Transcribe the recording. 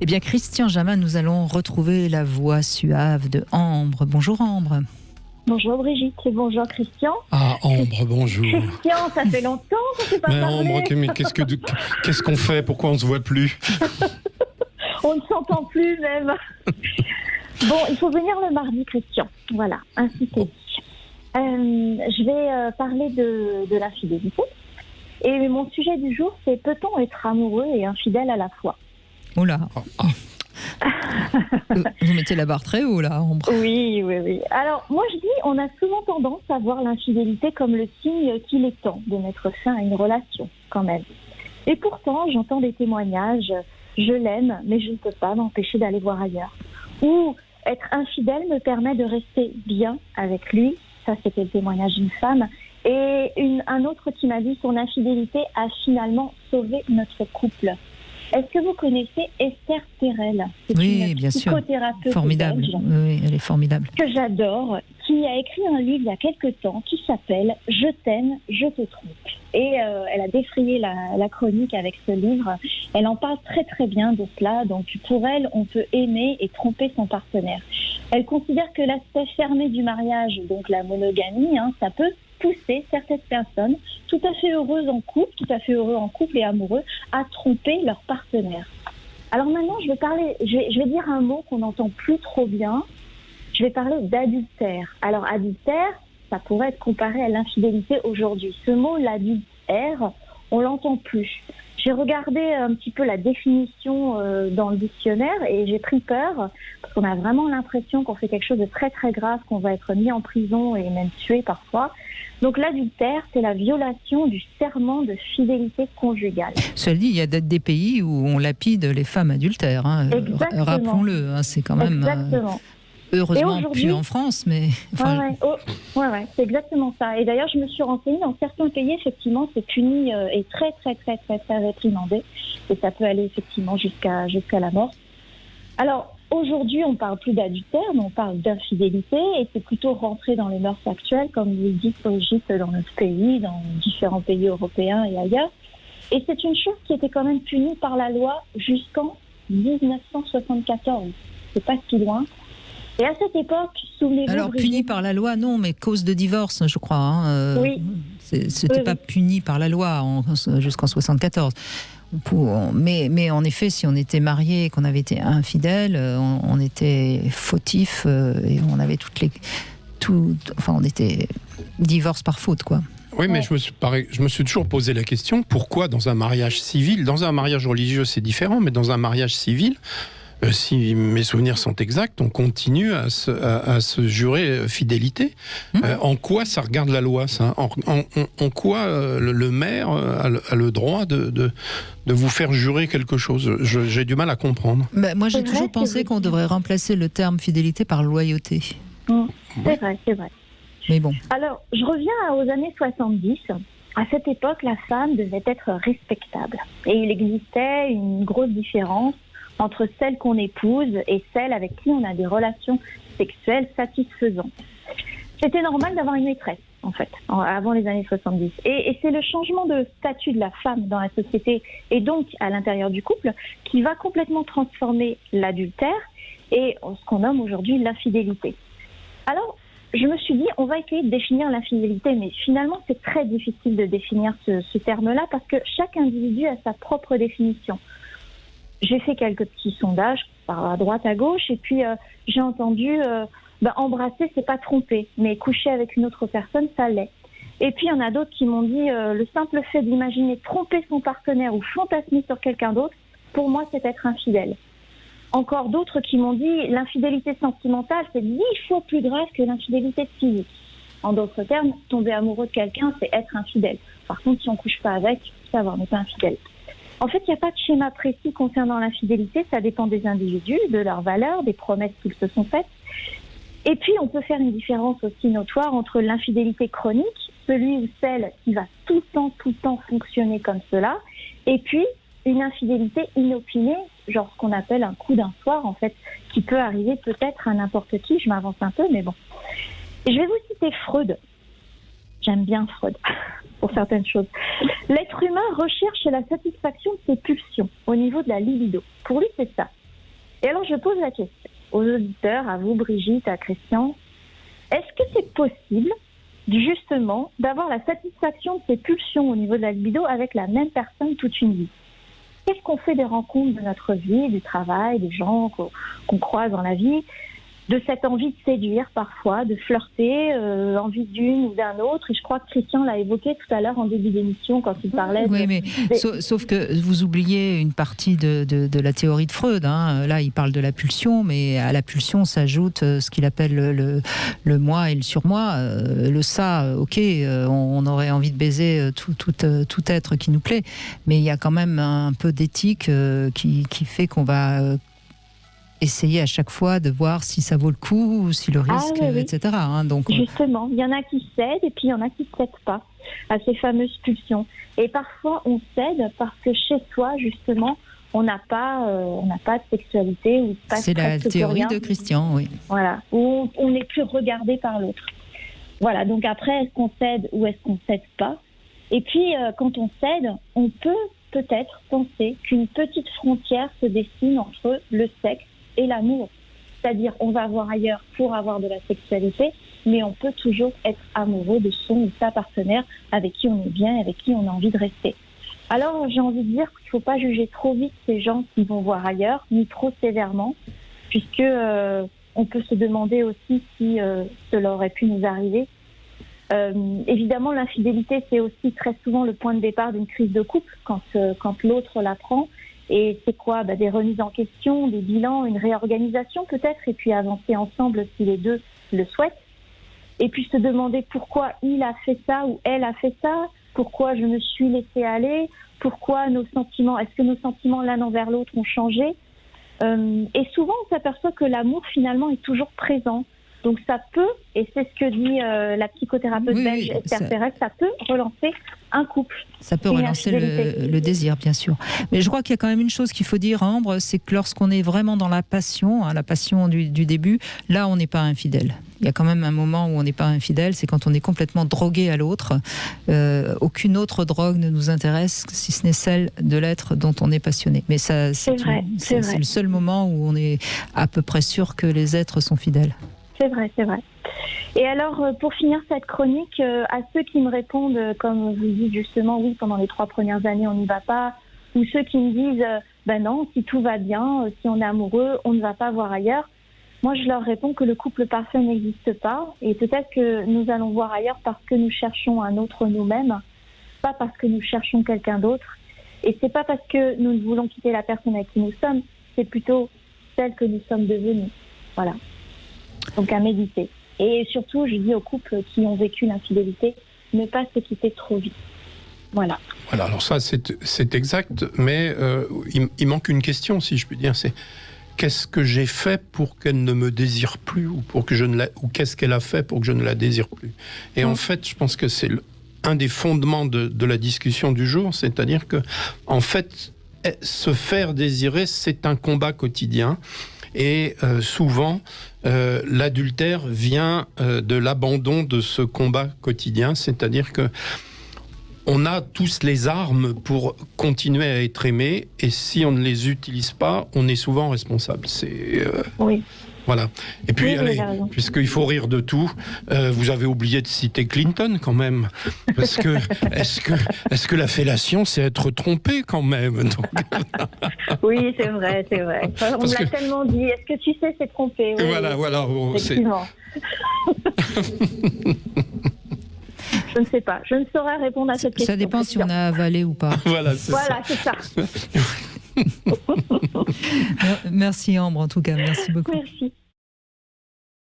Eh bien, Christian Jamin, nous allons retrouver la voix suave de Ambre. Bonjour Ambre. Bonjour Brigitte et bonjour Christian. Ah, Ambre, bonjour. Christian, ça fait longtemps qu'on ne s'est pas Mais parlé. Ambre, mais qu'est-ce qu'on fait? Pourquoi on ne se voit plus? On ne s'entend plus même. Bon, il faut venir le mardi, Christian. Voilà, ainsi c'est dit. Je vais parler de l'infidélité. Et mon sujet du jour, c'est peut-on être amoureux et infidèle à la fois? Oh là. Vous mettez la barre très haut là, Ambre. Oui. Alors, moi je dis, on a souvent tendance à voir l'infidélité comme le signe qu'il est temps de mettre fin à une relation, quand même. Et pourtant, j'entends des témoignages, je l'aime, mais je ne peux pas m'empêcher d'aller voir ailleurs. Ou être infidèle me permet de rester bien avec lui. Ça, c'était le témoignage d'une femme. Et un autre qui m'a dit son infidélité a finalement sauvé notre couple. Est-ce que vous connaissez Esther Perel? C'est Oui, une bien sûr. psychothérapeute Formidable. belge Oui, elle est formidable. que j'adore, qui a écrit un livre il y a quelque temps qui s'appelle « Je t'aime, je te trompe ». Et elle a défrayé la chronique avec ce livre. Elle en parle très très bien de cela. Donc pour elle, on peut aimer et tromper son partenaire. Elle considère que l'aspect fermé du mariage, donc la monogamie, ça peut pousser certaines personnes tout à fait heureux en couple et amoureux à tromper leur partenaire. Alors maintenant, je vais dire un mot qu'on n'entend plus trop bien. Je vais parler d'adultère. Alors adultère, ça pourrait être comparé à l'infidélité aujourd'hui. Ce mot, l'adultère, on l'entend plus. J'ai regardé un petit peu la définition dans le dictionnaire et j'ai pris peur parce qu'on a vraiment l'impression qu'on fait quelque chose de très très grave, qu'on va être mis en prison et même tué parfois. Donc l'adultère, c'est la violation du serment de fidélité conjugale. Cela dit, il y a des pays où on lapide les femmes adultères. Exactement. Rappelons-le, c'est quand même... Exactement. Heureusement plus en France, mais... Ouais, c'est exactement ça. Et d'ailleurs, je me suis renseignée, dans certains pays, effectivement, c'est puni et très, très, très, très, très réprimandé. Et ça peut aller, effectivement, jusqu'à la mort. Alors, aujourd'hui, on ne parle plus d'adultère, mais on parle d'infidélité. Et c'est plutôt rentré dans les mœurs actuelles, comme vous le dites, Brigitte, dans notre pays, dans différents pays européens et ailleurs. Et c'est une chose qui était quand même punie par la loi jusqu'en 1974. C'est pas si loin. Et à cette époque, souvenez-vous... Alors, puni par la loi, non, mais cause de divorce, je crois. Oui. C'était pas puni par la loi jusqu'en 74. Mais en effet, si on était marié et qu'on avait été infidèle, on était fautif et on avait on était divorce par faute, quoi. Oui, mais je me suis toujours posé la question, pourquoi dans un mariage civil, dans un mariage religieux c'est différent, mais dans un mariage civil, si mes souvenirs sont exacts, on continue à se jurer fidélité. En quoi ça regarde la loi, ça? En quoi le maire a le droit de vous faire jurer quelque chose? J'ai du mal à comprendre. Moi, j'ai toujours pensé qu'on devrait remplacer le terme fidélité par loyauté. C'est vrai. Mais bon. Alors, je reviens aux années 70. À cette époque, la femme devait être respectable. Et il existait une grosse différence entre celle qu'on épouse et celle avec qui on a des relations sexuelles satisfaisantes. C'était normal d'avoir une maîtresse, en fait, avant les années 70. Et c'est le changement de statut de la femme dans la société et donc à l'intérieur du couple qui va complètement transformer l'adultère et ce qu'on nomme aujourd'hui l'infidélité. Alors, je me suis dit, on va essayer de définir l'infidélité, mais finalement, c'est très difficile de définir ce terme-là parce que chaque individu a sa propre définition. J'ai fait quelques petits sondages à droite, à gauche, et puis j'ai entendu embrasser, c'est pas tromper, mais coucher avec une autre personne, ça l'est. Et puis il y en a d'autres qui m'ont dit le simple fait d'imaginer tromper son partenaire ou fantasmer sur quelqu'un d'autre, pour moi, c'est être infidèle. Encore d'autres qui m'ont dit l'infidélité sentimentale, c'est 10 fois plus grave que l'infidélité physique. En d'autres termes, tomber amoureux de quelqu'un, c'est être infidèle. Par contre, si on couche pas avec, ça va, on n'est pas infidèle. En fait, il n'y a pas de schéma précis concernant l'infidélité, ça dépend des individus, de leurs valeurs, des promesses qu'ils se sont faites. Et puis, on peut faire une différence aussi notoire entre l'infidélité chronique, celui ou celle qui va tout le temps fonctionner comme cela, et puis une infidélité inopinée, genre ce qu'on appelle un coup d'un soir, en fait, qui peut arriver peut-être à n'importe qui, je m'avance un peu, mais bon. Et je vais vous citer Freud. J'aime bien Freud, pour certaines choses. L'être humain recherche la satisfaction de ses pulsions au niveau de la libido. Pour lui, c'est ça. Et alors, je pose la question aux auditeurs, à vous, Brigitte, à Christian. Est-ce que c'est possible, justement, d'avoir la satisfaction de ses pulsions au niveau de la libido avec la même personne toute une vie? Qu'est-ce qu'on fait des rencontres de notre vie, du travail, des gens qu'on croise dans la vie, de cette envie de séduire parfois, de flirter, envie d'une ou d'un autre. Et je crois que Christian l'a évoqué tout à l'heure en début d'émission quand il parlait oui, mais sauf que vous oubliez une partie de la théorie de Freud. Hein. Là, il parle de la pulsion, mais à la pulsion s'ajoute ce qu'il appelle le moi et le surmoi. Le ça, ok, on aurait envie de baiser tout être qui nous plaît, mais il y a quand même un peu d'éthique qui fait qu'on va essayer à chaque fois de voir si ça vaut le coup, ou si le risque, oui. etc. Hein, donc, justement, il y en a qui cèdent et puis il y en a qui ne cèdent pas à ces fameuses pulsions. Et parfois, on cède parce que chez soi, justement, on n'a pas de sexualité. Ou pas c'est la théorie de Christian, oui. Voilà, où on n'est plus regardé par l'autre. Voilà, donc après, est-ce qu'on cède ou est-ce qu'on ne cède pas? Et puis, quand on cède, on peut peut-être penser qu'une petite frontière se dessine entre le sexe et l'amour. C'est-à-dire, on va voir ailleurs pour avoir de la sexualité, mais on peut toujours être amoureux de son ou sa partenaire avec qui on est bien, avec qui on a envie de rester. Alors, j'ai envie de dire qu'il ne faut pas juger trop vite ces gens qui vont voir ailleurs, ni trop sévèrement, puisque on peut se demander aussi si cela aurait pu nous arriver. Évidemment, l'infidélité, c'est aussi très souvent le point de départ d'une crise de couple, quand l'autre l'apprend. Et c'est quoi? Des remises en question, des bilans, une réorganisation peut-être, et puis avancer ensemble si les deux le souhaitent. Et puis se demander pourquoi il a fait ça ou elle a fait ça, pourquoi je me suis laissée aller, pourquoi est-ce que nos sentiments l'un envers l'autre ont changé? Et souvent on s'aperçoit que l'amour finalement est toujours présent. Donc ça peut, et c'est ce que dit la psychothérapeute belge Esther Perez, ça peut relancer un couple. Ça peut relancer le désir, bien sûr. Mais je crois qu'il y a quand même une chose qu'il faut dire, Ambre, c'est que lorsqu'on est vraiment dans la passion du début, là on n'est pas infidèle. Il y a quand même un moment où on n'est pas infidèle, c'est quand on est complètement drogué à l'autre. Aucune autre drogue ne nous intéresse, si ce n'est celle de l'être dont on est passionné. Mais ça, c'est le seul moment où on est à peu près sûr que les êtres sont fidèles. C'est vrai. Et alors, pour finir cette chronique, à ceux qui me répondent, comme vous dites justement, oui, pendant les 3 premières années, on n'y va pas, ou ceux qui me disent, non, si tout va bien, si on est amoureux, on ne va pas voir ailleurs. Moi, je leur réponds que le couple parfait n'existe pas, et peut-être que nous allons voir ailleurs parce que nous cherchons un autre nous-mêmes, pas parce que nous cherchons quelqu'un d'autre. Et c'est pas parce que nous voulons quitter la personne avec qui nous sommes, c'est plutôt celle que nous sommes devenus. Voilà. Donc à méditer. Et surtout, je dis aux couples qui ont vécu l'infidélité, ne pas se quitter trop vite. Voilà. Voilà, alors ça c'est exact, mais il manque une question, si je puis dire, c'est qu'est-ce que j'ai fait pour qu'elle ne me désire plus, ou qu'est-ce qu'elle a fait pour que je ne la désire plus. Et en fait, je pense que c'est un des fondements de la discussion du jour, c'est-à-dire que, en fait, se faire désirer, c'est un combat quotidien. Et souvent, l'adultère vient de l'abandon de ce combat quotidien, c'est-à-dire que on a tous les armes pour continuer à être aimé, et si on ne les utilise pas, on est souvent responsable. Oui. Voilà. Et puis, oui, allez, puisqu'il faut rire de tout, vous avez oublié de citer Clinton quand même. Parce que, est-ce que la fellation, c'est être trompé quand même? Donc... Oui, c'est vrai. On me l'a tellement dit. Est-ce que tu sais, c'est trompé? Oui, voilà. Bon, effectivement. Je ne sais pas. Je ne saurais répondre à cette question. Ça dépend si on a avalé ou pas. Voilà, c'est ça. Merci Ambre, en tout cas. Merci beaucoup. Merci.